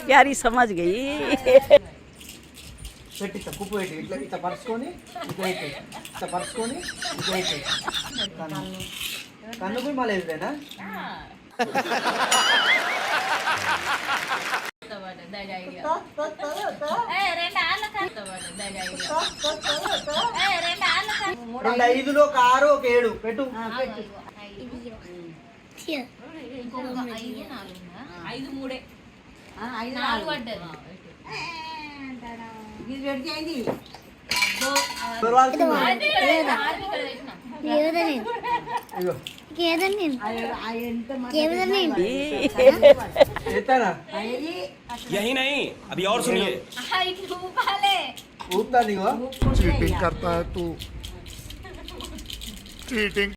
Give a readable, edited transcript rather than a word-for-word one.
प्यारी समझ गई పెట్టి కుప్పు పెట్టి ఇట్లా ఇట్లా పరుచుకొని ఇట్లా అయితే ఇట్లా పరుచుకొని ఇట్లా అయితే కన్ను పోయి మళ్ళీ ఎదురేనా రెండు ఐదులో ఒక 6 ఒక 7 పెట్టు यही नहीं अभी और सुनिए ऊपता नहीं हुआ चीटिंग करता है तू चीटिंग